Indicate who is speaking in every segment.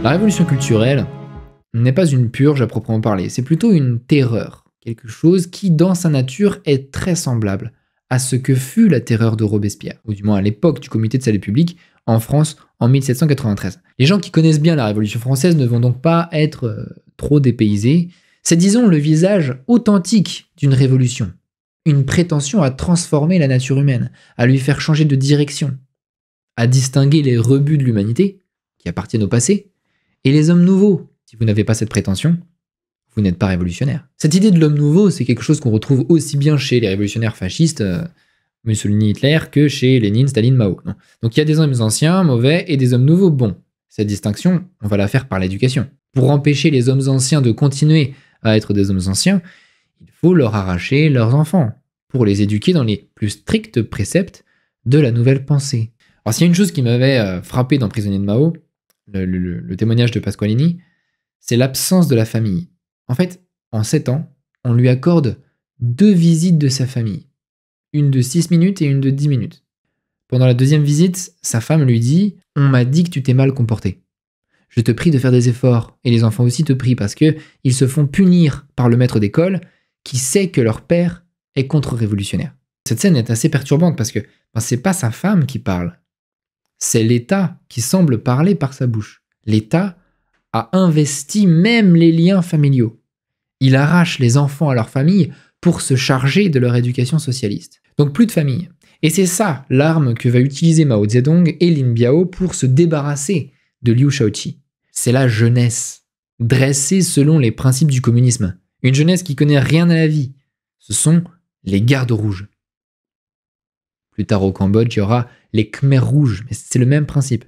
Speaker 1: La révolution culturelle n'est pas une purge à proprement parler, c'est plutôt une terreur, quelque chose qui, dans sa nature, est très semblable à ce que fut la terreur de Robespierre, ou du moins à l'époque du Comité de salut public en France en 1793. Les gens qui connaissent bien la Révolution française ne vont donc pas être trop dépaysés. C'est, disons, le visage authentique d'une révolution, une prétention à transformer la nature humaine, à lui faire changer de direction, à distinguer les rebuts de l'humanité, qui appartiennent au passé, et les hommes nouveaux. Si vous n'avez pas cette prétention, vous n'êtes pas révolutionnaire. Cette idée de l'homme nouveau, c'est quelque chose qu'on retrouve aussi bien chez les révolutionnaires fascistes, Mussolini, Hitler, que chez Lénine, Staline, Mao. Non. Donc il y a des hommes anciens, mauvais, et des hommes nouveaux, bons. Cette distinction, on va la faire par l'éducation. Pour empêcher les hommes anciens de continuer à être des hommes anciens, il faut leur arracher leurs enfants, pour les éduquer dans les plus stricts préceptes de la nouvelle pensée. Alors s'il y a une chose qui m'avait frappé dans Prisonnier de Mao, le témoignage de Pasqualini, c'est l'absence de la famille. En fait, en 7 ans, on lui accorde 2 visites de sa famille. Une de 6 minutes et une de 10 minutes. Pendant la deuxième visite, sa femme lui dit « On m'a dit que tu t'es mal comporté. Je te prie de faire des efforts, et les enfants aussi te prient parce que ils se font punir par le maître d'école qui sait que leur père est contre-révolutionnaire. » Cette scène est assez perturbante parce que c'est pas sa femme qui parle. C'est l'État qui semble parler par sa bouche. L'État a investi même les liens familiaux. Il arrache les enfants à leur famille pour se charger de leur éducation socialiste. Donc plus de famille. Et c'est ça l'arme que va utiliser Mao Zedong et Lin Biao pour se débarrasser de Liu Shaoqi. C'est la jeunesse, dressée selon les principes du communisme. Une jeunesse qui connaît rien à la vie. Ce sont les gardes rouges. Plus tard au Cambodge, il y aura les Khmers rouges, mais c'est le même principe.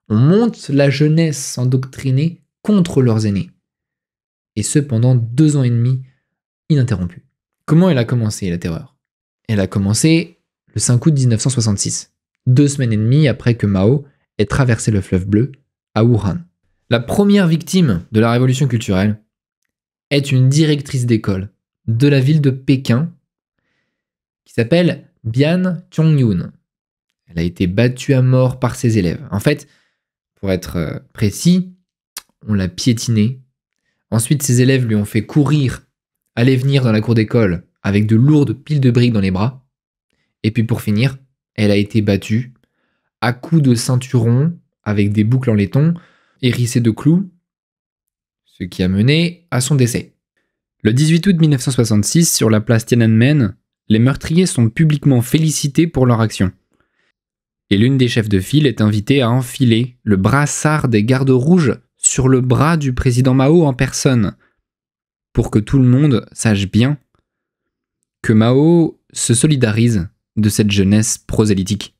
Speaker 1: On monte la jeunesse endoctrinée contre leurs aînés. Et ce, pendant 2 ans et demi ininterrompus. Comment elle a commencé, la terreur ? Elle a commencé le 5 août 1966, 2 semaines et demie après que Mao ait traversé le fleuve bleu à Wuhan. La première victime de la révolution culturelle est une directrice d'école de la ville de Pékin qui s'appelle Bian Chongyun. Elle a été battue à mort par ses élèves. En fait, pour être précis, on l'a piétinée. Ensuite, ses élèves lui ont fait courir, aller et venir dans la cour d'école avec de lourdes piles de briques dans les bras. Et puis pour finir, elle a été battue à coups de ceinturon avec des boucles en laiton hérissées de clous, ce qui a mené à son décès. Le 18 août 1966, sur la place Tiananmen, les meurtriers sont publiquement félicités pour leur action. Et l'une des chefs de file est invitée à enfiler le brassard des gardes rouges sur le bras du président Mao en personne, pour que tout le monde sache bien que Mao se solidarise de cette jeunesse prosélytique.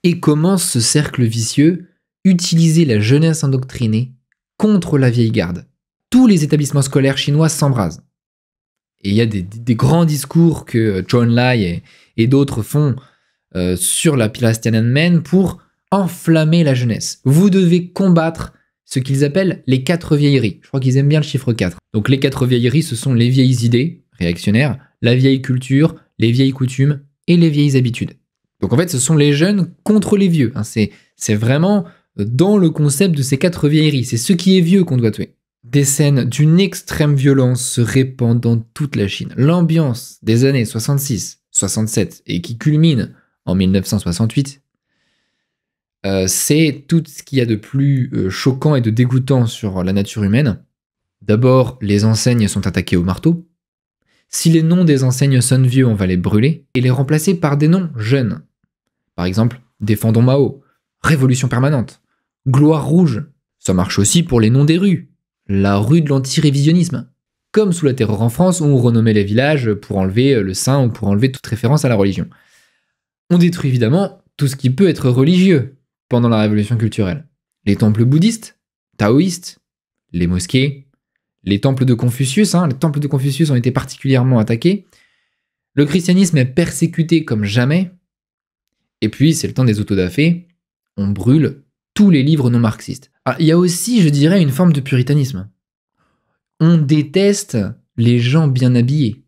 Speaker 1: Et commence ce cercle vicieux, utiliser la jeunesse endoctrinée contre la vieille garde. Tous les établissements scolaires chinois s'embrasent. Et il y a des grands discours que Zhou Enlai et d'autres font sur la place Tiananmen pour enflammer la jeunesse. Vous devez combattre ce qu'ils appellent les 4 vieilleries. Je crois qu'ils aiment bien le chiffre 4. Donc les 4 vieilleries, ce sont les vieilles idées réactionnaires, la vieille culture, les vieilles coutumes et les vieilles habitudes. Donc en fait, ce sont les jeunes contre les vieux. C'est vraiment dans le concept de ces 4 vieilleries. C'est ce qui est vieux qu'on doit tuer. Des scènes d'une extrême violence se répandent dans toute la Chine. L'ambiance des années 66, 67 et qui culmine en 1968, c'est tout ce qu'il y a de plus choquant et de dégoûtant sur la nature humaine. D'abord, les enseignes sont attaquées au marteau. Si les noms des enseignes sonnent vieux, on va les brûler et les remplacer par des noms jeunes. Par exemple, Défendons Mao, Révolution permanente, Gloire rouge. Ça marche aussi pour les noms des rues. La rue de l'anti-révisionnisme. Comme sous la Terreur en France où on renommait les villages pour enlever le saint ou pour enlever toute référence à la religion. On détruit évidemment tout ce qui peut être religieux pendant la révolution culturelle. Les temples bouddhistes, taoïstes, les mosquées, les temples de Confucius, les temples de Confucius ont été particulièrement attaqués. Le christianisme est persécuté comme jamais. Et puis, c'est le temps des autodafés, on brûle tous les livres non marxistes. Alors, il y a aussi, je dirais, une forme de puritanisme. On déteste les gens bien habillés.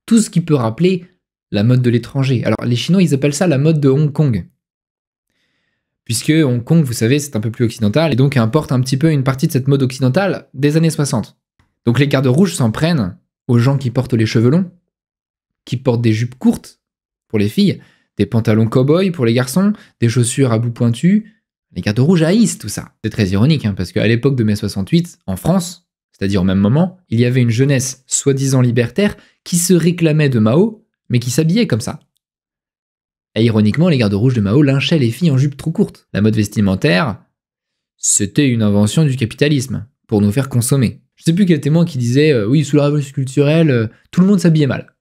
Speaker 1: Tout ce qui peut rappeler la mode de l'étranger. Alors, les Chinois, ils appellent ça la mode de Hong Kong. puisque Hong Kong, vous savez, c'est un peu plus occidental, et donc importe un petit peu une partie de cette mode occidentale des années 60. Donc les gardes rouges s'en prennent aux gens qui portent les cheveux longs, qui portent des jupes courtes pour les filles, des pantalons cow-boy pour les garçons, des chaussures à bout pointu. Les gardes rouges haïssent tout ça. C'est très ironique, parce qu'à l'époque de mai 68, en France, c'est-à-dire au même moment, il y avait une jeunesse soi-disant libertaire qui se réclamait de Mao, mais qui s'habillait comme ça. Et ironiquement, les gardes rouges de Mao lynchaient les filles en jupe trop courte. La mode vestimentaire, c'était une invention du capitalisme, pour nous faire consommer. Je sais plus quel témoin qui disait oui, sous la révolution culturelle, tout le monde s'habillait mal,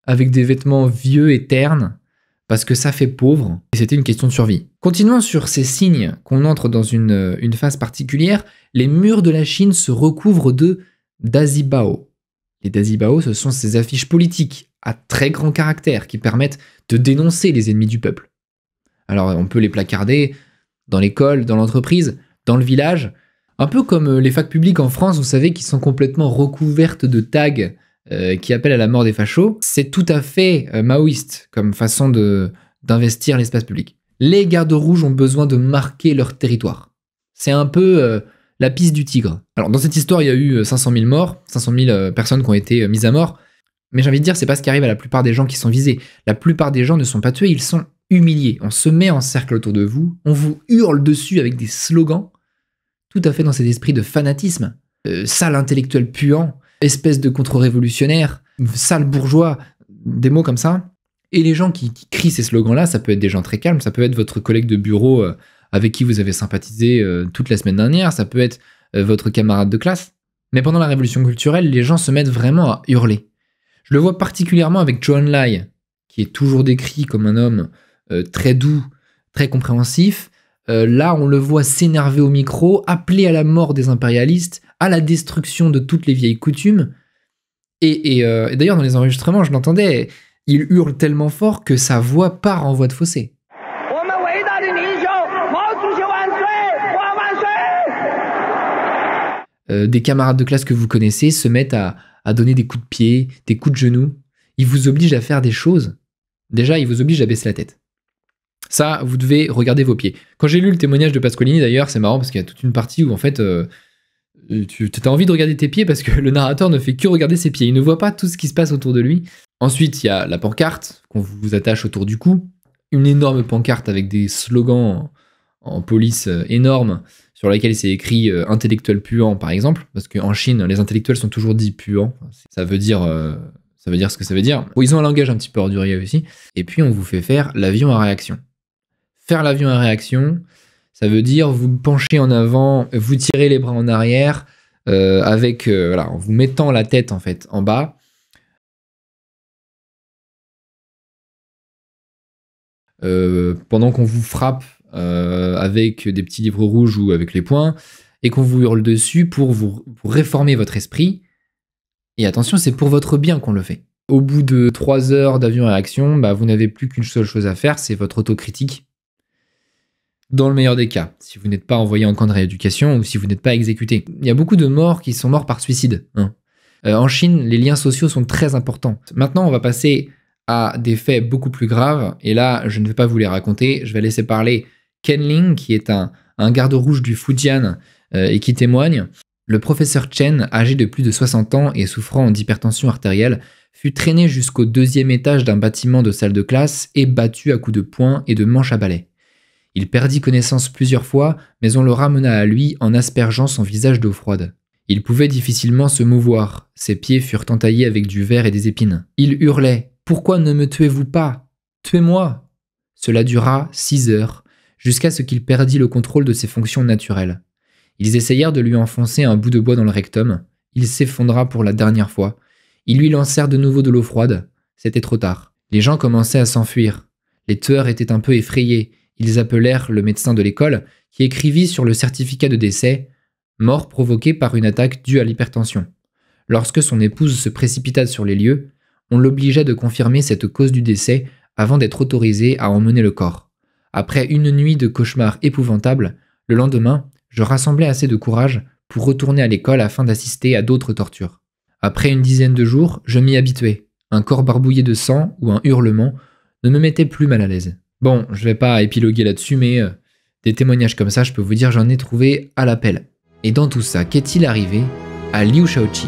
Speaker 1: avec des vêtements vieux et ternes, parce que ça fait pauvre, et c'était une question de survie. Continuons sur ces signes qu'on entre dans une phase particulière, les murs de la Chine se recouvrent de dazibao. Les dazibao, ce sont ces affiches politiques à très grand caractère qui permettent de dénoncer les ennemis du peuple. Alors on peut les placarder dans l'école, dans l'entreprise, dans le village, un peu comme les facs publiques en France, vous savez, qui sont complètement recouvertes de tags qui appellent à la mort des fachos. C'est tout à fait maoïste comme façon d'investir l'espace public. Les gardes rouges ont besoin de marquer leur territoire. C'est un peu la piste du tigre. Alors dans cette histoire, il y a eu 500 000 morts, 500 000 personnes qui ont été mises à mort, mais j'ai envie de dire, c'est pas ce qui arrive à la plupart des gens qui sont visés. La plupart des gens ne sont pas tués, ils sont humiliés. On se met en cercle autour de vous, on vous hurle dessus avec des slogans, tout à fait dans cet esprit de fanatisme. Sale intellectuel puant, espèce de contre-révolutionnaire, sale bourgeois, des mots comme ça. Et les gens qui crient ces slogans-là, ça peut être des gens très calmes, ça peut être votre collègue de bureau avec qui vous avez sympathisé toute la semaine dernière, ça peut être votre camarade de classe. Mais pendant la révolution culturelle, les gens se mettent vraiment à hurler. Je le vois particulièrement avec Zhou Enlai, qui est toujours décrit comme un homme très doux, très compréhensif. Là, on le voit s'énerver au micro, appeler à la mort des impérialistes, à la destruction de toutes les vieilles coutumes. Et d'ailleurs, dans les enregistrements, je l'entendais, il hurle tellement fort que sa voix part en voix de fossé. Des camarades de classe que vous connaissez se mettent à donner des coups de pied, des coups de genoux. Ils vous obligent à faire des choses. Déjà, ils vous obligent à baisser la tête. Ça, vous devez regarder vos pieds. Quand j'ai lu le témoignage de Pasqualini, d'ailleurs, c'est marrant parce qu'il y a toute une partie où, en fait, tu as envie de regarder tes pieds parce que le narrateur ne fait que regarder ses pieds. Il ne voit pas tout ce qui se passe autour de lui. Ensuite, il y a la pancarte qu'on vous attache autour du cou. Une énorme pancarte avec des slogans en police énormes sur laquelle c'est écrit intellectuel puant, par exemple. Parce qu'en Chine, les intellectuels sont toujours dits puants. Ça veut dire ce que ça veut dire. Bon, ils ont un langage un petit peu ordurier aussi. Et puis, on vous fait faire l'avion à réaction. Faire l'avion à réaction, ça veut dire vous penchez en avant, vous tirez les bras en arrière, en vous mettant la tête en fait en bas. Pendant qu'on vous frappe avec des petits livres rouges ou avec les poings, et qu'on vous hurle dessus pour réformer votre esprit. Et attention, c'est pour votre bien qu'on le fait. Au bout de 3 heures d'avion à réaction, vous n'avez plus qu'une seule chose à faire, c'est votre autocritique. Dans le meilleur des cas, si vous n'êtes pas envoyé en camp de rééducation ou si vous n'êtes pas exécuté. Il y a beaucoup de morts qui sont morts par suicide. En Chine, les liens sociaux sont très importants. Maintenant, on va passer à des faits beaucoup plus graves, et là, je ne vais pas vous les raconter, je vais laisser parler Ken Ling, qui est un garde rouge du Fujian et qui témoigne. Le professeur Chen, âgé de plus de 60 ans et souffrant d'hypertension artérielle, fut traîné jusqu'au 2e étage d'un bâtiment de salle de classe et battu à coups de poing et de manche à balai. Il perdit connaissance plusieurs fois, mais on le ramena à lui en aspergeant son visage d'eau froide. Il pouvait difficilement se mouvoir, ses pieds furent entaillés avec du verre et des épines. Il hurlait « Pourquoi ne me tuez-vous pas? Tuez-moi » Cela dura 6 heures, jusqu'à ce qu'il perdit le contrôle de ses fonctions naturelles. Ils essayèrent de lui enfoncer un bout de bois dans le rectum. Il s'effondra pour la dernière fois. Ils lui lancèrent de nouveau de l'eau froide. C'était trop tard. Les gens commençaient à s'enfuir. Les tueurs étaient un peu effrayés. Ils appelèrent le médecin de l'école, qui écrivit sur le certificat de décès « Mort provoquée par une attaque due à l'hypertension ». Lorsque son épouse se précipita sur les lieux, on l'obligea de confirmer cette cause du décès avant d'être autorisé à emmener le corps. Après une nuit de cauchemars épouvantables, le lendemain, je rassemblai assez de courage pour retourner à l'école afin d'assister à d'autres tortures. Après une dizaine de jours, je m'y habituai. Un corps barbouillé de sang ou un hurlement ne me mettait plus mal à l'aise. Bon, je vais pas épiloguer là-dessus, mais Des témoignages comme ça, je peux vous dire, j'en ai trouvé à l'appel. Et dans tout ça, qu'est-il arrivé à Liu Shaoqi?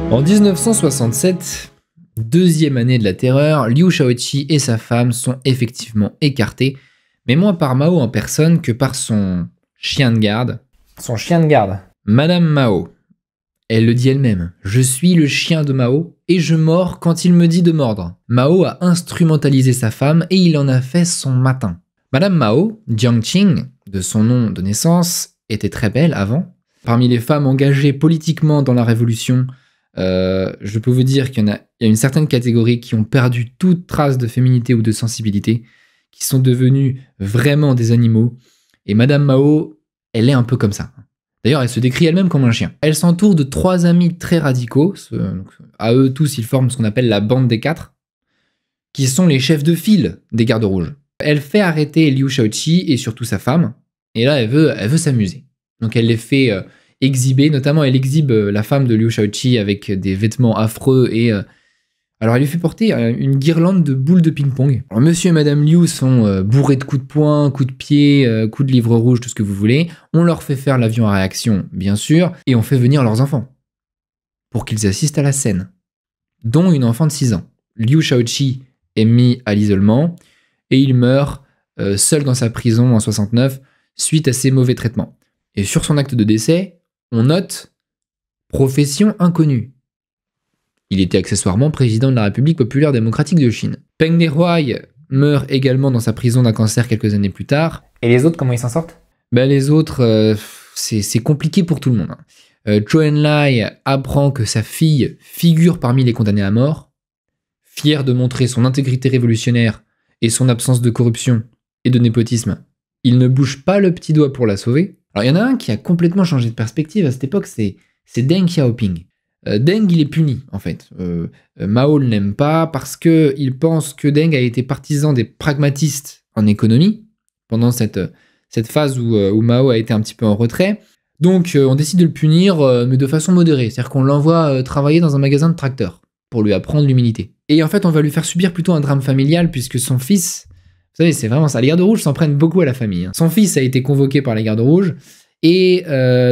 Speaker 1: En 1967, deuxième année de la terreur, Liu Shaoqi et sa femme sont effectivement écartés, mais moins par Mao en personne que par son chien de garde. Son chien de garde, Madame Mao. Elle le dit elle-même, « Je suis le chien de Mao et je mords quand il me dit de mordre. » Mao a instrumentalisé sa femme et il en a fait son matin. Madame Mao, Jiang Qing, de son nom de naissance, était très belle avant. Parmi les femmes engagées politiquement dans la Révolution, je peux vous dire qu'il y a une certaine catégorie qui ont perdu toute trace de féminité ou de sensibilité, qui sont devenues vraiment des animaux. Et Madame Mao, elle est un peu comme ça. D'ailleurs, elle se décrit elle-même comme un chien. Elle s'entoure de 3 amis très radicaux. À eux tous, ils forment ce qu'on appelle la bande des 4, qui sont les chefs de file des gardes rouges. Elle fait arrêter Liu Shaoqi et surtout sa femme. Et là, elle veut s'amuser. Donc elle les fait exhiber. Notamment, elle exhibe la femme de Liu Shaoqi avec des vêtements affreux et... alors, elle lui fait porter une guirlande de boules de ping-pong. Alors, monsieur et madame Liu sont bourrés de coups de poing, coups de pied, coups de livre rouge, tout ce que vous voulez. On leur fait faire l'avion à réaction, bien sûr, et on fait venir leurs enfants pour qu'ils assistent à la scène, dont une enfant de 6 ans. Liu Shaoqi est mis à l'isolement et il meurt seul dans sa prison en 69 suite à ses mauvais traitements. Et sur son acte de décès, on note « profession inconnue ». Il était accessoirement président de la République populaire démocratique de Chine. Peng Dehuai meurt également dans sa prison d'un cancer quelques années plus tard. Et les autres, comment ils s'en sortent? Les autres, c'est compliqué pour tout le monde. Zhou Enlai apprend que sa fille figure parmi les condamnés à mort. Fier de montrer son intégrité révolutionnaire et son absence de corruption et de népotisme, il ne bouge pas le petit doigt pour la sauver. Alors il y en a un qui a complètement changé de perspective à cette époque, c'est Deng Xiaoping. Deng, il est puni, en fait. Mao ne l'aime pas parce qu'il pense que Deng a été partisan des pragmatistes en économie pendant cette phase où Mao a été un petit peu en retrait. Donc, on décide de le punir, mais de façon modérée. C'est-à-dire qu'on l'envoie travailler dans un magasin de tracteurs pour lui apprendre l'humilité. Et en fait, on va lui faire subir plutôt un drame familial puisque son fils... Vous savez, c'est vraiment ça. Les gardes rouges s'en prennent beaucoup à la famille. Son fils a été convoqué par les gardes rouges. Et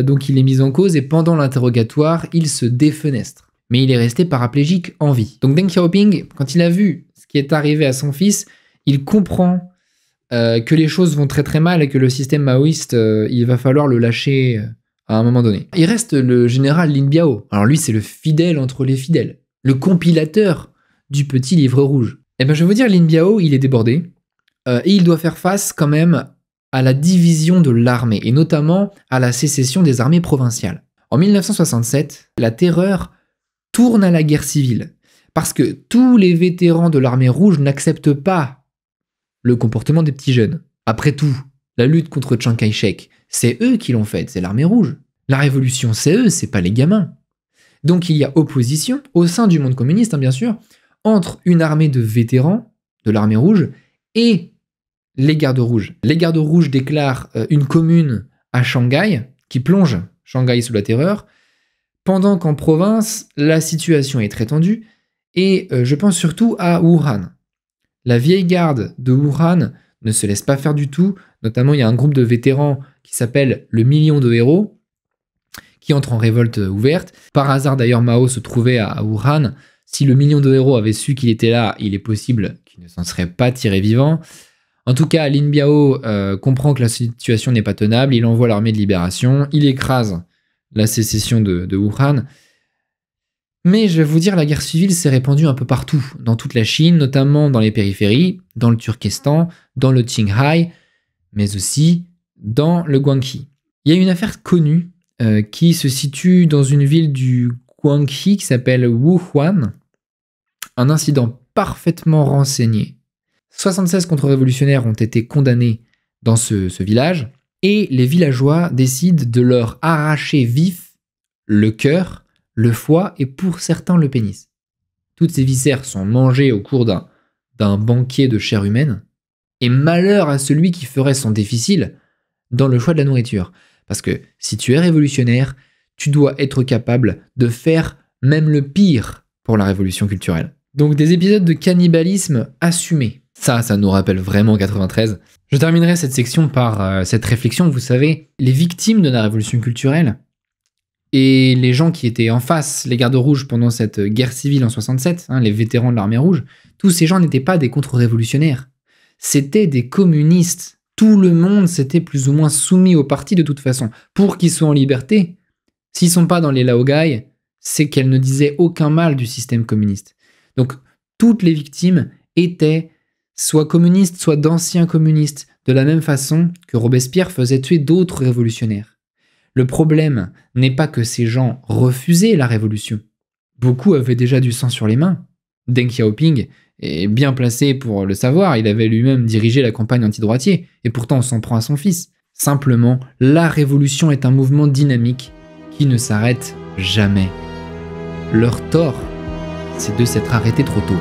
Speaker 1: donc il est mis en cause et pendant l'interrogatoire, il se défenestre. Mais il est resté paraplégique en vie. Donc Deng Xiaoping, quand il a vu ce qui est arrivé à son fils, il comprend que les choses vont très très mal et que le système maoïste, il va falloir le lâcher à un moment donné. Il reste le général Lin Biao. Alors lui, c'est le fidèle entre les fidèles. Le compilateur du petit livre rouge. Et ben je vais vous dire, Lin Biao, il est débordé. Et il doit faire face quand même à la division de l'armée, et notamment à la sécession des armées provinciales. En 1967, la terreur tourne à la guerre civile, parce que tous les vétérans de l'armée rouge n'acceptent pas le comportement des petits jeunes. Après tout, la lutte contre Chiang Kai-shek, c'est eux qui l'ont faite, c'est l'armée rouge. La révolution, c'est eux, c'est pas les gamins. Donc il y a opposition, au sein du monde communiste, bien sûr, entre une armée de vétérans de l'armée rouge et les gardes rouges. Les gardes rouges déclarent une commune à Shanghai, qui plonge Shanghai sous la terreur, pendant qu'en province, la situation est très tendue, et je pense surtout à Wuhan. La vieille garde de Wuhan ne se laisse pas faire du tout, notamment il y a un groupe de vétérans qui s'appelle le Million de Héros, qui entre en révolte ouverte. Par hasard d'ailleurs, Mao se trouvait à Wuhan. Si le Million de Héros avait su qu'il était là, il est possible qu'il ne s'en serait pas tiré vivant. En tout cas, Lin Biao comprend que la situation n'est pas tenable, il envoie l'armée de libération, il écrase la sécession de Wuhan. Mais je vais vous dire, la guerre civile s'est répandue un peu partout, dans toute la Chine, notamment dans les périphéries, dans le Turkestan, dans le Qinghai, mais aussi dans le Guangxi. Il y a une affaire connue qui se situe dans une ville du Guangxi qui s'appelle Wuhuan, un incident parfaitement renseigné. 76 contre-révolutionnaires ont été condamnés dans ce village, et les villageois décident de leur arracher vif le cœur, le foie et pour certains le pénis. Toutes ces viscères sont mangées au cours d'un banquet de chair humaine, et malheur à celui qui ferait son difficile dans le choix de la nourriture. Parce que si tu es révolutionnaire, tu dois être capable de faire même le pire pour la révolution culturelle. Donc des épisodes de cannibalisme assumés. Ça nous rappelle vraiment 93. Je terminerai cette section par cette réflexion. Vous savez, les victimes de la révolution culturelle et les gens qui étaient en face, les gardes rouges pendant cette guerre civile en 67, les vétérans de l'armée rouge, tous ces gens n'étaient pas des contre-révolutionnaires. C'était des communistes. Tout le monde s'était plus ou moins soumis au parti de toute façon. Pour qu'ils soient en liberté, s'ils sont pas dans les laogai, c'est qu'elles ne disaient aucun mal du système communiste. Donc, toutes les victimes étaient soit communistes, soit d'anciens communistes, de la même façon que Robespierre faisait tuer d'autres révolutionnaires. Le problème n'est pas que ces gens refusaient la révolution. Beaucoup avaient déjà du sang sur les mains. Deng Xiaoping est bien placé pour le savoir, il avait lui-même dirigé la campagne anti-droitier, et pourtant on s'en prend à son fils. Simplement, la révolution est un mouvement dynamique qui ne s'arrête jamais. Leur tort, c'est de s'être arrêté trop tôt.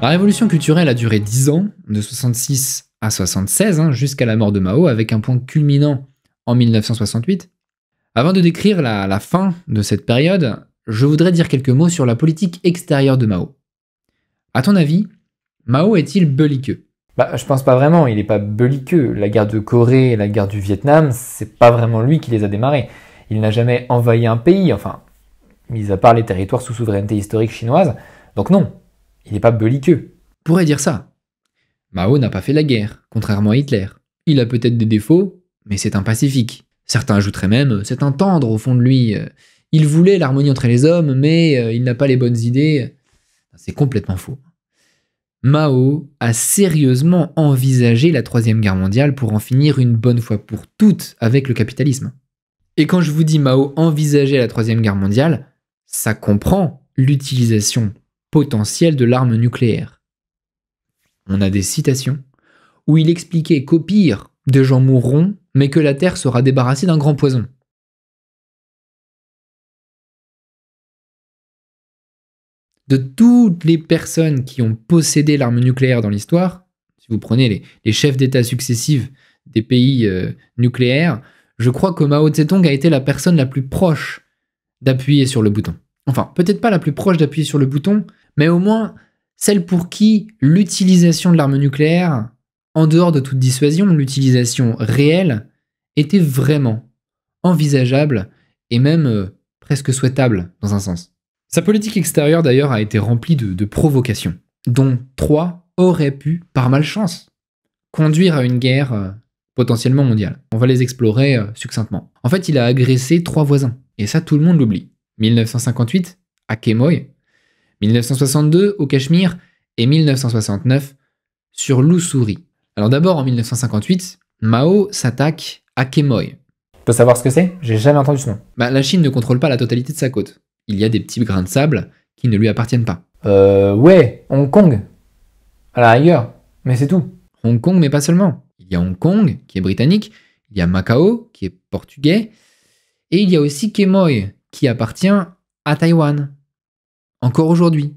Speaker 1: La révolution culturelle a duré 10 ans, de 66 à 76, jusqu'à la mort de Mao, avec un point culminant en 1968. Avant de décrire la fin de cette période, je voudrais dire quelques mots sur la politique extérieure de Mao. À ton avis, Mao est-il belliqueux ?
Speaker 2: Je pense pas vraiment, il est pas belliqueux. La guerre de Corée et la guerre du Vietnam, c'est pas vraiment lui qui les a démarrées. Il n'a jamais envahi un pays, enfin, mis à part les territoires sous souveraineté historique chinoise, donc non. Il n'est pas belliqueux.
Speaker 1: On pourrait dire ça. Mao n'a pas fait la guerre, contrairement à Hitler. Il a peut-être des défauts, mais c'est un pacifique. Certains ajouteraient même, c'est un tendre au fond de lui. Il voulait l'harmonie entre les hommes, mais il n'a pas les bonnes idées. C'est complètement faux. Mao a sérieusement envisagé la Troisième Guerre mondiale pour en finir une bonne fois pour toutes avec le capitalisme. Et quand je vous dis Mao envisageait la Troisième Guerre mondiale, ça comprend l'utilisation potentiel de l'arme nucléaire. On a des citations où il expliquait qu'au pire, des gens mourront, mais que la Terre sera débarrassée d'un grand poison. De toutes les personnes qui ont possédé l'arme nucléaire dans l'histoire, si vous prenez les chefs d'État successifs des pays nucléaires, je crois que Mao Tse-tung a été la personne la plus proche d'appuyer sur le bouton. Enfin, peut-être pas la plus proche d'appuyer sur le bouton, mais au moins celle pour qui l'utilisation de l'arme nucléaire, en dehors de toute dissuasion, l'utilisation réelle, était vraiment envisageable et même presque souhaitable dans un sens. Sa politique extérieure d'ailleurs a été remplie de provocations, dont 3 auraient pu, par malchance, conduire à une guerre potentiellement mondiale. On va les explorer succinctement. En fait, il a agressé 3 voisins, et ça tout le monde l'oublie. 1958, à Quemoy, 1962 au Cachemire et 1969 sur l'Ussuri. Alors d'abord en 1958, Mao s'attaque à Quemoy.
Speaker 2: Tu peux savoir ce que c'est ? J'ai jamais entendu ce nom.
Speaker 1: La Chine ne contrôle pas la totalité de sa côte. Il y a des petits grains de sable qui ne lui appartiennent pas.
Speaker 2: Ouais, Hong Kong. À la rigueur, mais c'est tout.
Speaker 1: Hong Kong, mais pas seulement. Il y a Hong Kong, qui est britannique, il y a Macao, qui est portugais, et il y a aussi Quemoy, qui appartient à Taïwan. Encore aujourd'hui,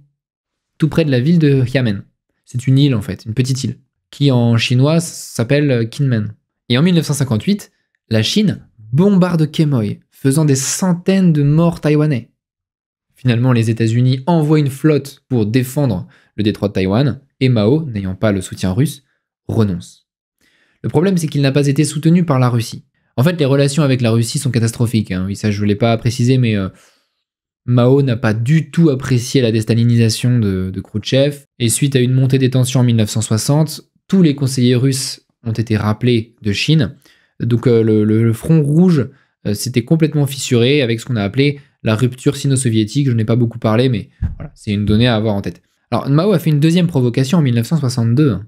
Speaker 1: tout près de la ville de Xiamen. C'est une île en fait, une petite île, qui en chinois s'appelle Kinmen. Et en 1958, la Chine bombarde Quemoy, faisant des centaines de morts taïwanais. Finalement, les États-Unis envoient une flotte pour défendre le détroit de Taïwan, et Mao, n'ayant pas le soutien russe, renonce. Le problème, c'est qu'il n'a pas été soutenu par la Russie. En fait, les relations avec la Russie sont catastrophiques. Oui, ça, je ne l'ai pas précisé, mais Mao n'a pas du tout apprécié la déstalinisation de Khrouchtchev, et suite à une montée des tensions en 1960, tous les conseillers russes ont été rappelés de Chine. Donc le front rouge s'était complètement fissuré avec ce qu'on a appelé la rupture sino-soviétique. Je n'ai pas beaucoup parlé, mais voilà, c'est une donnée à avoir en tête. Alors Mao a fait une deuxième provocation en 1962.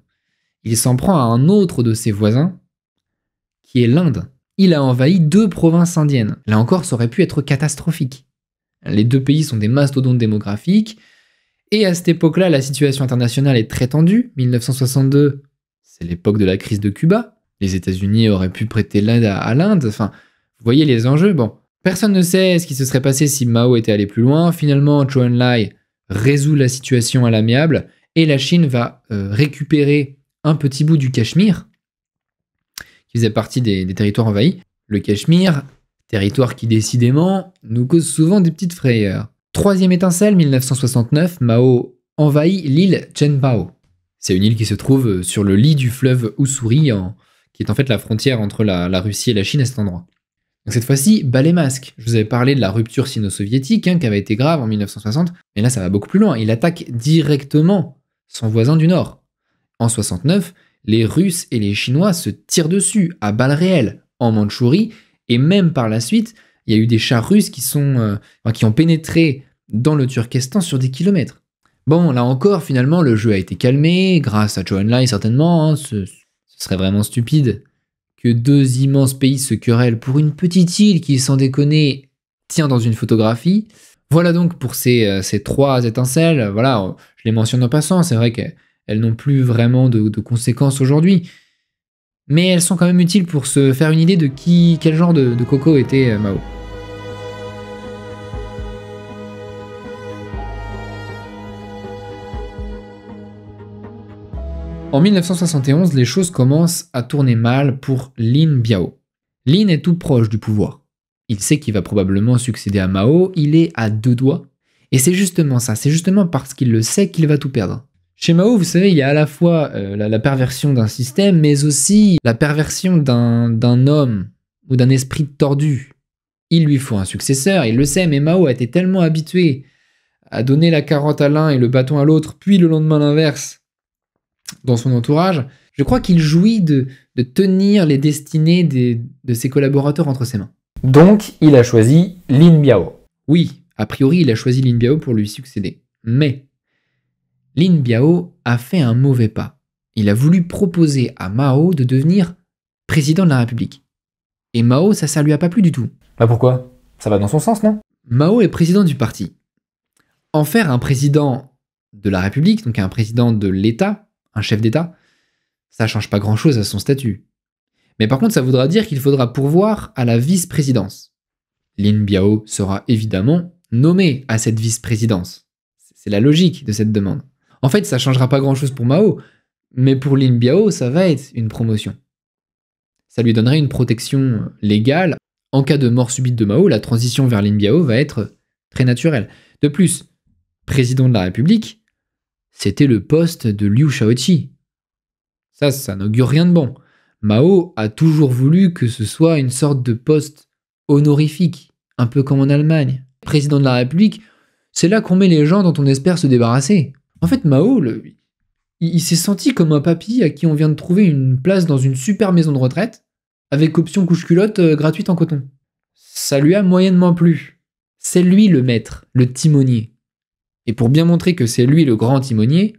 Speaker 1: Il s'en prend à un autre de ses voisins, qui est l'Inde. Il a envahi 2 provinces indiennes. Là encore, ça aurait pu être catastrophique. Les 2 pays sont des mastodontes démographiques, et à cette époque-là, la situation internationale est très tendue. 1962, c'est l'époque de la crise de Cuba. Les États-Unis auraient pu prêter l'aide à l'Inde. Enfin, vous voyez les enjeux. Bon, personne ne sait ce qui se serait passé si Mao était allé plus loin. Finalement, Zhou Enlai résout la situation à l'amiable, et la Chine va récupérer un petit bout du Cachemire, qui faisait partie des territoires envahis. Le Cachemire, territoire qui décidément nous cause souvent des petites frayeurs. Troisième étincelle, 1969, Mao envahit l'île Chenpao. C'est une île qui se trouve sur le lit du fleuve Ussuri, qui est en fait la frontière entre la Russie et la Chine à cet endroit. Donc cette fois-ci, bas les masques. Je vous avais parlé de la rupture sino-soviétique qui avait été grave en 1960, mais là ça va beaucoup plus loin. Il attaque directement son voisin du Nord. En 69, les Russes et les Chinois se tirent dessus à balles réelles en Mandchourie, et même par la suite, il y a eu des chars russes qui ont pénétré dans le Turkestan sur des kilomètres. Bon, là encore, finalement, le jeu a été calmé, grâce à Zhou Enlai certainement. Ce serait vraiment stupide que deux immenses pays se querellent pour une petite île qui, sans déconner, tient dans une photographie. Voilà donc pour ces trois étincelles. Voilà, je les mentionne en passant, c'est vrai qu'elles n'ont plus vraiment de conséquences aujourd'hui. Mais elles sont quand même utiles pour se faire une idée de quel genre de coco était Mao. En 1971, les choses commencent à tourner mal pour Lin Biao. Lin est tout proche du pouvoir. Il sait qu'il va probablement succéder à Mao, il est à deux doigts. Et c'est justement ça, c'est justement parce qu'il le sait qu'il va tout perdre. Chez Mao, vous savez, il y a à la fois la perversion d'un système, mais aussi la perversion d'un homme ou d'un esprit tordu. Il lui faut un successeur, il le sait, mais Mao a été tellement habitué à donner la carotte à l'un et le bâton à l'autre, puis le lendemain l'inverse, dans son entourage, je crois qu'il jouit de tenir les destinées de ses collaborateurs entre ses mains.
Speaker 2: Donc, il a choisi Lin Biao.
Speaker 1: Oui, a priori, il a choisi Lin Biao pour lui succéder. Mais Lin Biao a fait un mauvais pas. Il a voulu proposer à Mao de devenir président de la République. Et Mao, ça lui a pas plu du tout.
Speaker 2: Bah pourquoi? Ça va dans son sens, non?
Speaker 1: Mao est président du parti. En faire un président de la République, donc un président de l'État, un chef d'État, ça change pas grand-chose à son statut. Mais par contre, ça voudra dire qu'il faudra pourvoir à la vice-présidence. Lin Biao sera évidemment nommé à cette vice-présidence. C'est la logique de cette demande. En fait, ça changera pas grand-chose pour Mao, mais pour Lin Biao, ça va être une promotion. Ça lui donnerait une protection légale. En cas de mort subite de Mao, la transition vers Lin Biao va être très naturelle. De plus, président de la République, c'était le poste de Liu Shaoqi. Ça n'augure rien de bon. Mao a toujours voulu que ce soit une sorte de poste honorifique, un peu comme en Allemagne. Président de la République, c'est là qu'on met les gens dont on espère se débarrasser. En fait, Mao, il s'est senti comme un papy à qui on vient de trouver une place dans une super maison de retraite, avec option couche-culotte gratuite en coton. Ça lui a moyennement plu. C'est lui le maître, le timonier. Et pour bien montrer que c'est lui le grand timonier,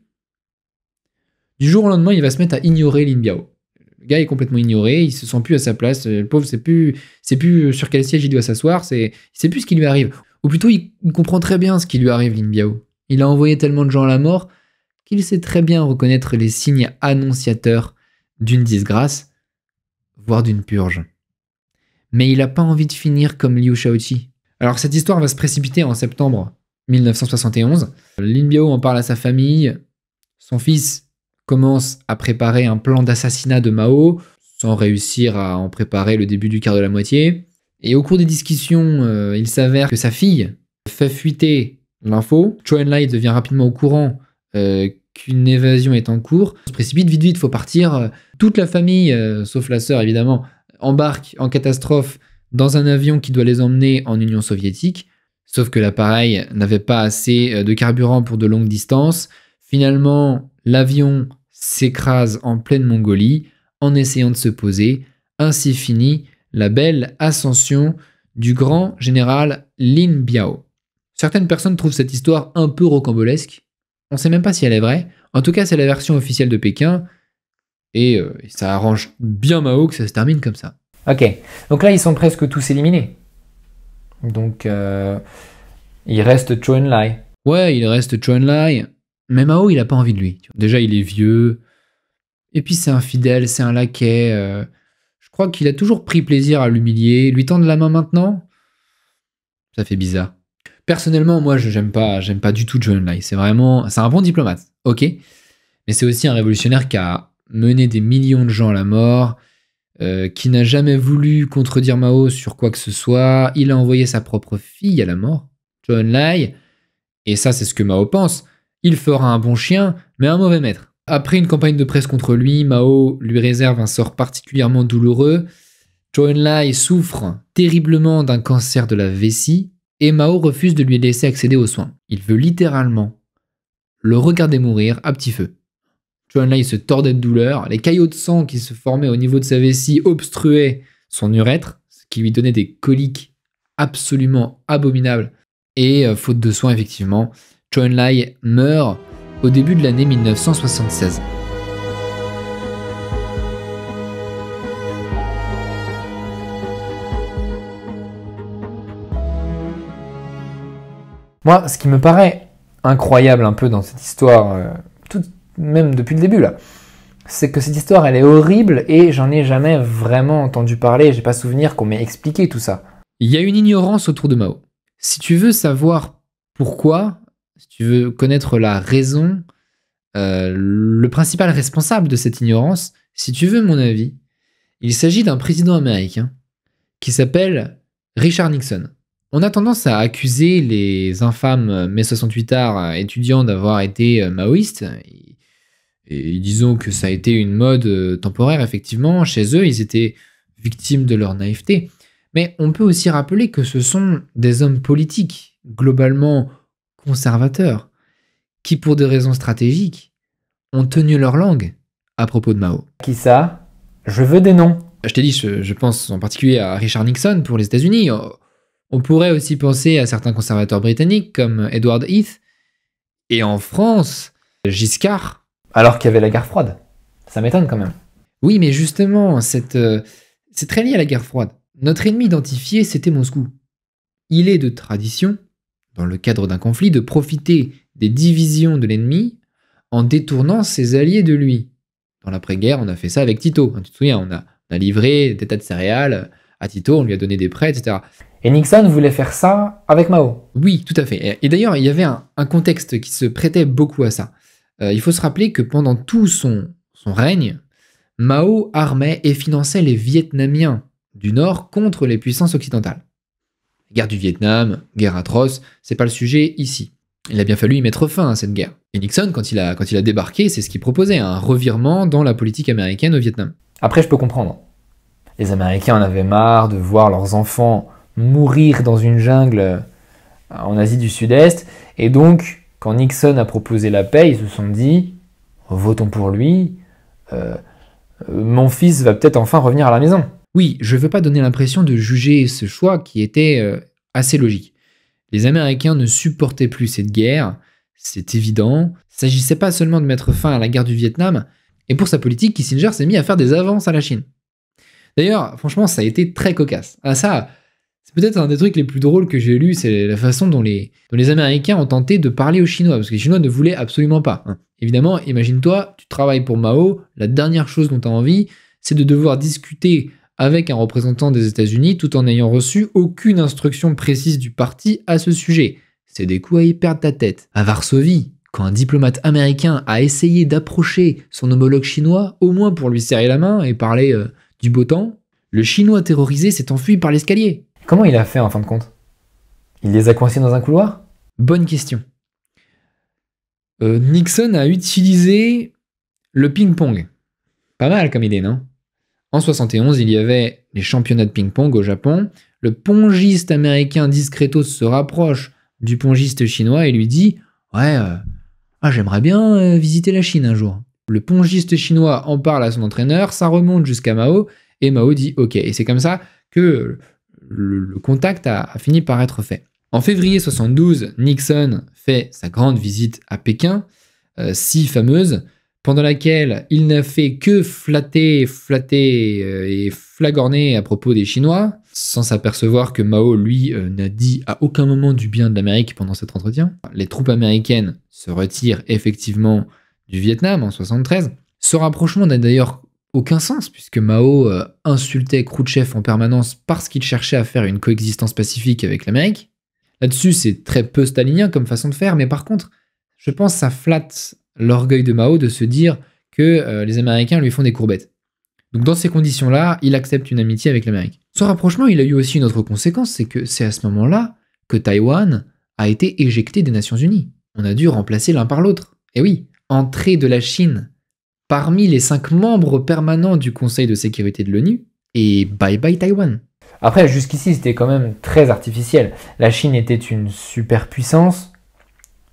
Speaker 1: du jour au lendemain, il va se mettre à ignorer Lin Biao. Le gars est complètement ignoré, il se sent plus à sa place, le pauvre sait plus sur quel siège il doit s'asseoir, il sait plus ce qui lui arrive. Ou plutôt, il comprend très bien ce qui lui arrive, Lin Biao. Il a envoyé tellement de gens à la mort qu'il sait très bien reconnaître les signes annonciateurs d'une disgrâce, voire d'une purge. Mais il n'a pas envie de finir comme Liu Shaoqi. Alors cette histoire va se précipiter en septembre 1971. Lin Biao en parle à sa famille. Son fils commence à préparer un plan d'assassinat de Mao, sans réussir à en préparer le début du quart de la moitié. Et au cours des discussions, il s'avère que sa fille fait fuiter l'info. Zhou Enlai devient rapidement au courant qu'une évasion est en cours. On se précipite, vite, faut partir. Toute la famille, sauf la sœur évidemment, embarque en catastrophe dans un avion qui doit les emmener en Union soviétique. Sauf que l'appareil n'avait pas assez de carburant pour de longues distances. Finalement, l'avion s'écrase en pleine Mongolie en essayant de se poser. Ainsi finit la belle ascension du grand général Lin Biao. Certaines personnes trouvent cette histoire un peu rocambolesque. On ne sait même pas si elle est vraie. En tout cas, c'est la version officielle de Pékin. Et ça arrange bien Mao que ça se termine comme ça.
Speaker 2: Ok, donc là ils sont presque tous éliminés. Donc il reste Zhou Enlai.
Speaker 1: Ouais, il reste Zhou Enlai. Mais Mao, il a pas envie de lui. Déjà, il est vieux. Et puis, c'est un fidèle, c'est un laquais. Je crois qu'il a toujours pris plaisir à l'humilier. Lui tendre la main maintenant, ça fait bizarre. Personnellement, moi, j'aime pas du tout Zhou Enlai. C'est un bon diplomate, ok. Mais c'est aussi un révolutionnaire qui a mené des millions de gens à la mort, qui n'a jamais voulu contredire Mao sur quoi que ce soit. Il a envoyé sa propre fille à la mort, Zhou Enlai, et ça c'est ce que Mao pense. Il fera un bon chien, mais un mauvais maître. Après une campagne de presse contre lui, Mao lui réserve un sort particulièrement douloureux. Zhou Enlai souffre terriblement d'un cancer de la vessie, et Mao refuse de lui laisser accéder aux soins. Il veut littéralement le regarder mourir à petit feu. Zhou Enlai se tordait de douleur, les caillots de sang qui se formaient au niveau de sa vessie obstruaient son urètre, ce qui lui donnait des coliques absolument abominables. Et faute de soins, effectivement, Zhou Enlai meurt au début de l'année 1976.
Speaker 2: Moi, ce qui me paraît incroyable un peu dans cette histoire, même depuis le début là, c'est que cette histoire elle est horrible et j'en ai jamais vraiment entendu parler, j'ai pas souvenir qu'on m'ait expliqué tout ça.
Speaker 1: Il y a une ignorance autour de Mao. Si tu veux savoir pourquoi, si tu veux connaître la raison, le principal responsable de cette ignorance, si tu veux mon avis, il s'agit d'un président américain qui s'appelle Richard Nixon. On a tendance à accuser les infâmes mai 68ards étudiants d'avoir été maoïstes. Et disons que ça a été une mode temporaire, effectivement. Chez eux, ils étaient victimes de leur naïveté. Mais on peut aussi rappeler que ce sont des hommes politiques, globalement conservateurs, qui, pour des raisons stratégiques, ont tenu leur langue à propos de Mao.
Speaker 2: Qui ça? Je veux des noms.
Speaker 1: Je t'ai dit, je pense en particulier à Richard Nixon pour les États-Unis. On pourrait aussi penser à certains conservateurs britanniques comme Edward Heath. Et en France, Giscard.
Speaker 2: Alors qu'il y avait la guerre froide. Ça m'étonne quand même.
Speaker 1: Oui, mais justement, c'est très lié à la guerre froide. Notre ennemi identifié, c'était Moscou. Il est de tradition, dans le cadre d'un conflit, de profiter des divisions de l'ennemi en détournant ses alliés de lui. Dans l'après-guerre, on a fait ça avec Tito. Tu te souviens, on a livré des tas de céréales à Tito, on lui a donné des prêts, etc.
Speaker 2: Et Nixon voulait faire ça avec Mao.
Speaker 1: Oui, tout à fait. Et d'ailleurs, il y avait un contexte qui se prêtait beaucoup à ça. Il faut se rappeler que pendant tout son règne, Mao armait et finançait les Vietnamiens du Nord contre les puissances occidentales. Guerre du Vietnam, guerre atroce, c'est pas le sujet ici. Il a bien fallu y mettre fin à cette guerre. Et Nixon, quand il a débarqué, c'est ce qu'il proposait, un revirement dans la politique américaine au Vietnam.
Speaker 2: Après, je peux comprendre. Les Américains en avaient marre de voir leurs enfants mourir dans une jungle en Asie du Sud-Est, et donc, quand Nixon a proposé la paix, ils se sont dit « votons pour lui, mon fils va peut-être enfin revenir à la maison ».
Speaker 1: Oui, je ne veux pas donner l'impression de juger ce choix qui était assez logique. Les Américains ne supportaient plus cette guerre, c'est évident. Il ne s'agissait pas seulement de mettre fin à la guerre du Vietnam, et pour sa politique, Kissinger s'est mis à faire des avances à la Chine. D'ailleurs, franchement, ça a été très cocasse. Ah ça, c'est peut-être un des trucs les plus drôles que j'ai lus, c'est la façon dont les Américains ont tenté de parler aux Chinois, parce que les Chinois ne voulaient absolument pas. Évidemment, imagine-toi, tu travailles pour Mao, la dernière chose dont tu as envie, c'est de devoir discuter avec un représentant des États-Unis tout en n'ayant reçu aucune instruction précise du parti à ce sujet. C'est des coups à y perdre ta tête. À Varsovie, quand un diplomate américain a essayé d'approcher son homologue chinois, au moins pour lui serrer la main et parler du beau temps, le Chinois terrorisé s'est enfui par l'escalier.
Speaker 2: Comment il a fait en fin de compte? Il les a coincés dans un couloir?
Speaker 1: Bonne question. Nixon a utilisé le ping-pong. Pas mal comme idée, non? En 71, il y avait les championnats de ping-pong au Japon. Le pongiste américain discretos se rapproche du pongiste chinois et lui dit « Ouais, j'aimerais bien visiter la Chine un jour. » Le pongiste chinois en parle à son entraîneur, ça remonte jusqu'à Mao, et Mao dit « Ok ». Et c'est comme ça que le contact a fini par être fait. En février 72, Nixon fait sa grande visite à Pékin, si fameuse, pendant laquelle il n'a fait que flatter et flagorner à propos des Chinois, sans s'apercevoir que Mao, lui, n'a dit à aucun moment du bien de l'Amérique pendant cet entretien. Les troupes américaines se retirent effectivement du Vietnam en 73. Ce rapprochement n'a d'ailleurs aucun sens, puisque Mao insultait Khrouchtchev en permanence parce qu'il cherchait à faire une coexistence pacifique avec l'Amérique. Là-dessus, c'est très peu stalinien comme façon de faire, mais par contre, je pense que ça flatte l'orgueil de Mao de se dire que les Américains lui font des courbettes. Donc dans ces conditions-là, il accepte une amitié avec l'Amérique. Ce rapprochement, il a eu aussi une autre conséquence, c'est que c'est à ce moment-là que Taïwan a été éjecté des Nations Unies. On a dû remplacer l'un par l'autre. Et oui, entrée de la Chine parmi les 5 membres permanents du Conseil de sécurité de l'ONU, et bye bye Taïwan.
Speaker 2: Après, jusqu'ici, c'était quand même très artificiel. La Chine était une superpuissance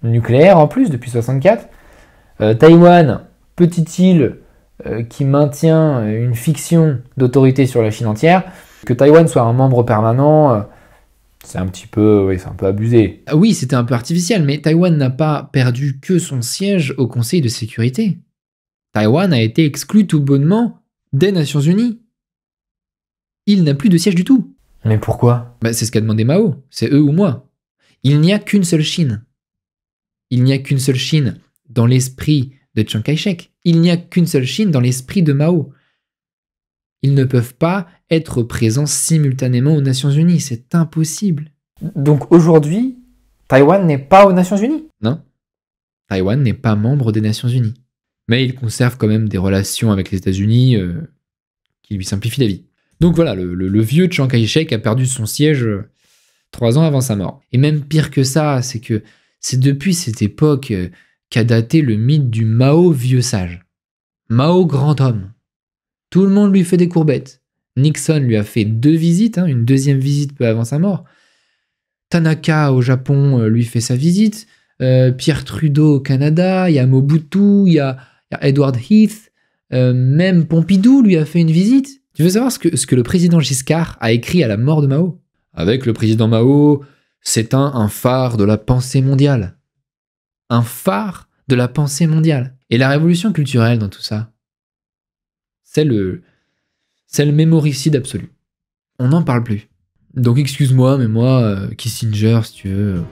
Speaker 2: nucléaire en plus depuis 64. Taïwan, petite île qui maintient une fiction d'autorité sur la Chine entière. Que Taïwan soit un membre permanent, c'est un peu abusé.
Speaker 1: Ah oui, c'était un peu artificiel, mais Taïwan n'a pas perdu que son siège au Conseil de sécurité. Taïwan a été exclu tout bonnement des Nations Unies. Il n'a plus de siège du tout.
Speaker 2: Mais pourquoi ?
Speaker 1: C'est ce qu'a demandé Mao, c'est eux ou moi. Il n'y a qu'une seule Chine. Il n'y a qu'une seule Chine dans l'esprit de Chiang Kai-shek. Il n'y a qu'une seule Chine dans l'esprit de Mao. Ils ne peuvent pas être présents simultanément aux Nations Unies, c'est impossible.
Speaker 2: Donc aujourd'hui, Taïwan n'est pas aux Nations Unies ?
Speaker 1: Non, Taïwan n'est pas membre des Nations Unies. Mais il conserve quand même des relations avec les États-Unis qui lui simplifient la vie. Donc voilà, le vieux Chiang Kai-shek a perdu son siège 3 ans avant sa mort. Et même pire que ça, c'est que c'est depuis cette époque qu'a daté le mythe du Mao vieux sage. Mao grand homme. Tout le monde lui fait des courbettes. Nixon lui a fait 2 visites, une deuxième visite peu avant sa mort. Tanaka au Japon lui fait sa visite. Pierre Trudeau au Canada. Il y a Mobutu, il y a Edward Heath. Même Pompidou lui a fait une visite. Tu veux savoir ce que le président Giscard a écrit à la mort de Mao ? Avec le président Mao, s'éteint un phare de la pensée mondiale. Un phare de la pensée mondiale. Et la révolution culturelle dans tout ça, c'est le mémoricide absolu. On n'en parle plus. Donc excuse-moi, mais moi, Kissinger, si tu veux...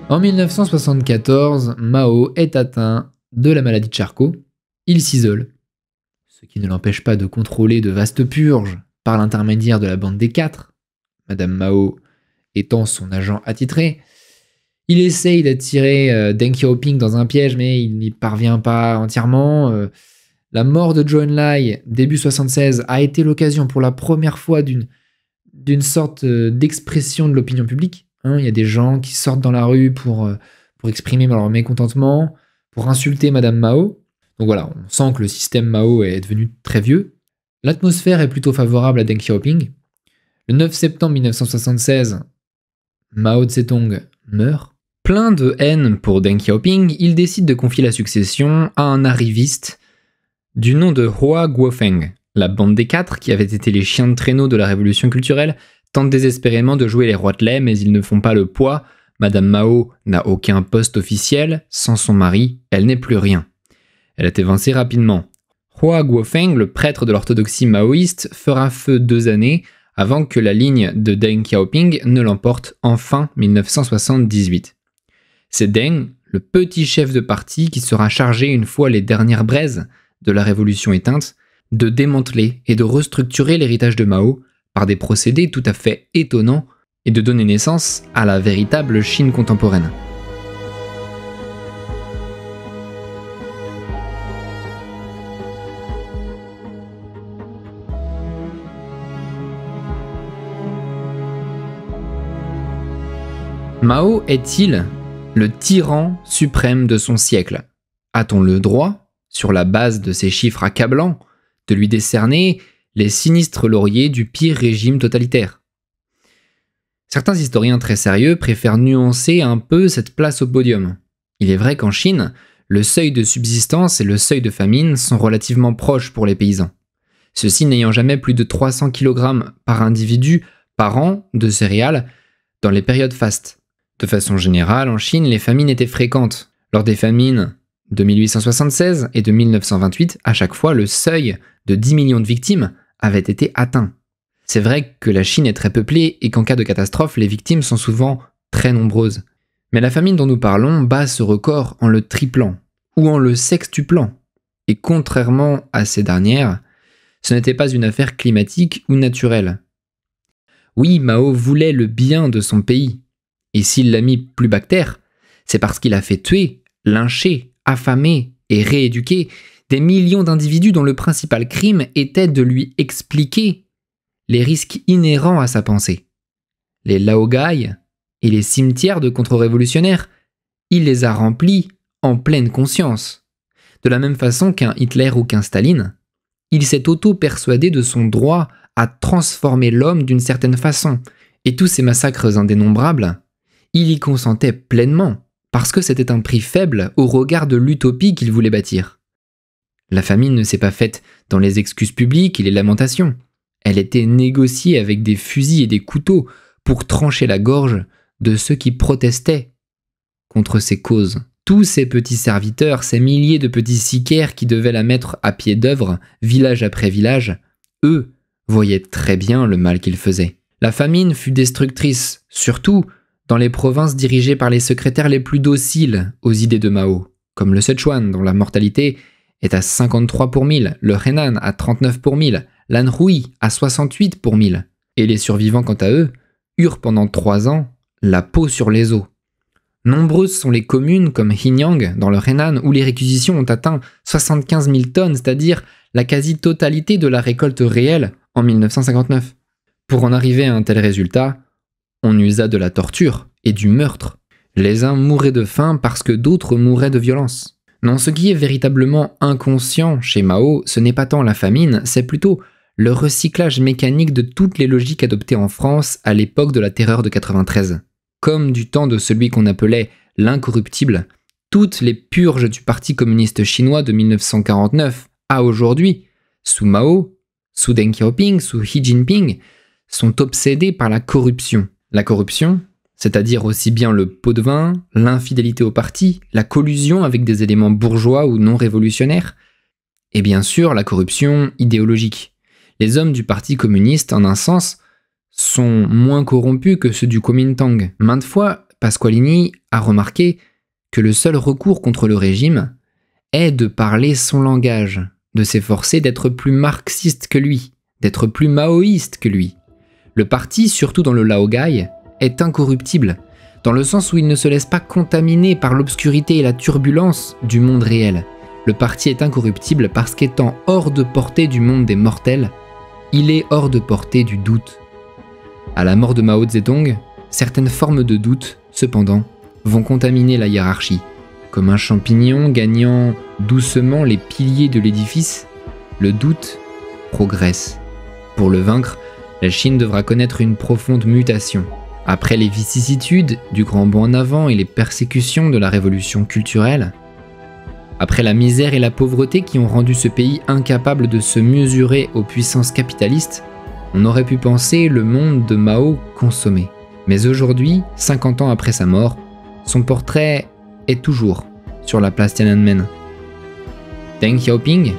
Speaker 1: En 1974, Mao est atteint de la maladie de Charcot. Il s'isole, ce qui ne l'empêche pas de contrôler de vastes purges par l'intermédiaire de la bande des 4, Madame Mao étant son agent attitré. Il essaye d'attirer Deng Xiaoping dans un piège, mais il n'y parvient pas entièrement. La mort de Zhou Enlai, début 76, a été l'occasion pour la première fois d'une sorte d'expression de l'opinion publique. Il y a des gens qui sortent dans la rue pour exprimer leur mécontentement, pour insulter Madame Mao. Donc voilà, on sent que le système Mao est devenu très vieux. L'atmosphère est plutôt favorable à Deng Xiaoping. Le 9 septembre 1976, Mao Tse-tung meurt. Plein de haine pour Deng Xiaoping, il décide de confier la succession à un arriviste du nom de Hua Guofeng. La bande des 4, qui avait été les chiens de traîneau de la révolution culturelle, tente désespérément de jouer les rois de lait, mais ils ne font pas le poids. Madame Mao n'a aucun poste officiel. Sans son mari, elle n'est plus rien. Elle est évincée rapidement. Hua Guofeng, le prêtre de l'orthodoxie maoïste, fera feu 2 années avant que la ligne de Deng Xiaoping ne l'emporte en fin 1978. C'est Deng, le petit chef de parti, qui sera chargé, une fois les dernières braises de la révolution éteintes, de démanteler et de restructurer l'héritage de Mao par des procédés tout à fait étonnants et de donner naissance à la véritable Chine contemporaine. Mao est-il le tyran suprême de son siècle ? A-t-on le droit, sur la base de ces chiffres accablants, de lui décerner les sinistres lauriers du pire régime totalitaire ? Certains historiens très sérieux préfèrent nuancer un peu cette place au podium. Il est vrai qu'en Chine, le seuil de subsistance et le seuil de famine sont relativement proches pour les paysans. Ceux-ci n'ayant jamais plus de 300 kg par individu par an de céréales dans les périodes fastes. De façon générale, en Chine, les famines étaient fréquentes. Lors des famines de 1876 et de 1928, à chaque fois, le seuil de 10 millions de victimes avait été atteint. C'est vrai que la Chine est très peuplée et qu'en cas de catastrophe, les victimes sont souvent très nombreuses. Mais la famine dont nous parlons bat ce record en le triplant ou en le sextuplant. Et contrairement à ces dernières, ce n'était pas une affaire climatique ou naturelle. Oui, Mao voulait le bien de son pays. Et s'il l'a mis plus bactère, c'est parce qu'il a fait tuer, lyncher, affamer et rééduquer des millions d'individus dont le principal crime était de lui expliquer les risques inhérents à sa pensée. Les laogai et les cimetières de contre-révolutionnaires, il les a remplis en pleine conscience. De la même façon qu'un Hitler ou qu'un Staline, il s'est auto-persuadé de son droit à transformer l'homme d'une certaine façon. Et tous ces massacres indénombrables, il y consentait pleinement, parce que c'était un prix faible au regard de l'utopie qu'il voulait bâtir. La famine ne s'est pas faite dans les excuses publiques et les lamentations. Elle était négociée avec des fusils et des couteaux pour trancher la gorge de ceux qui protestaient contre ses causes. Tous ces petits serviteurs, ces milliers de petits sicaires qui devaient la mettre à pied d'œuvre, village après village, eux voyaient très bien le mal qu'ils faisaient. La famine fut destructrice, surtout dans les provinces dirigées par les secrétaires les plus dociles aux idées de Mao, comme le Sichuan, dont la mortalité est à 53 pour 1000, le Henan à 39 pour 1000, l'Anhui à 68 pour 1000. Et les survivants, quant à eux, eurent pendant 3 ans la peau sur les os. Nombreuses sont les communes comme Hinyang, dans le Henan, où les réquisitions ont atteint 75 000 tonnes, c'est-à-dire la quasi-totalité de la récolte réelle en 1959. Pour en arriver à un tel résultat, on usa de la torture et du meurtre. Les uns mouraient de faim parce que d'autres mouraient de violence. Non, ce qui est véritablement inconscient chez Mao, ce n'est pas tant la famine, c'est plutôt le recyclage mécanique de toutes les logiques adoptées en France à l'époque de la Terreur de 93. Comme du temps de celui qu'on appelait l'incorruptible, toutes les purges du Parti communiste chinois de 1949 à aujourd'hui, sous Mao, sous Deng Xiaoping, sous Xi Jinping, sont obsédées par la corruption. La corruption, c'est-à-dire aussi bien le pot de vin, l'infidélité au parti, la collusion avec des éléments bourgeois ou non révolutionnaires, et bien sûr la corruption idéologique. Les hommes du Parti communiste, en un sens, sont moins corrompus que ceux du Kuomintang. Maintes fois, Pasqualini a remarqué que le seul recours contre le régime est de parler son langage, de s'efforcer d'être plus marxiste que lui, d'être plus maoïste que lui. Le parti, surtout dans le laogai, est incorruptible, dans le sens où il ne se laisse pas contaminer par l'obscurité et la turbulence du monde réel. Le parti est incorruptible parce qu'étant hors de portée du monde des mortels, il est hors de portée du doute. À la mort de Mao Zedong, certaines formes de doute, cependant, vont contaminer la hiérarchie. Comme un champignon gagnant doucement les piliers de l'édifice, le doute progresse. Pour le vaincre, la Chine devra connaître une profonde mutation. Après les vicissitudes du grand bond en avant et les persécutions de la révolution culturelle, après la misère et la pauvreté qui ont rendu ce pays incapable de se mesurer aux puissances capitalistes, on aurait pu penser le monde de Mao consommé. Mais aujourd'hui, 50 ans après sa mort, son portrait est toujours sur la place Tiananmen. Deng Xiaoping,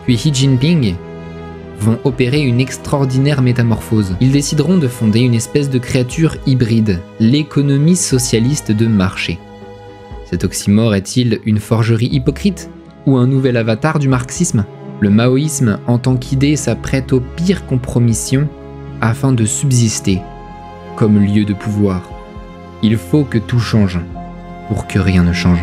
Speaker 1: puis Xi Jinping vont opérer une extraordinaire métamorphose. Ils décideront de fonder une espèce de créature hybride, l'économie socialiste de marché. Cet oxymore est-il une forgerie hypocrite ou un nouvel avatar du marxisme ? Le maoïsme, en tant qu'idée, s'apprête aux pires compromissions afin de subsister comme lieu de pouvoir. Il faut que tout change pour que rien ne change.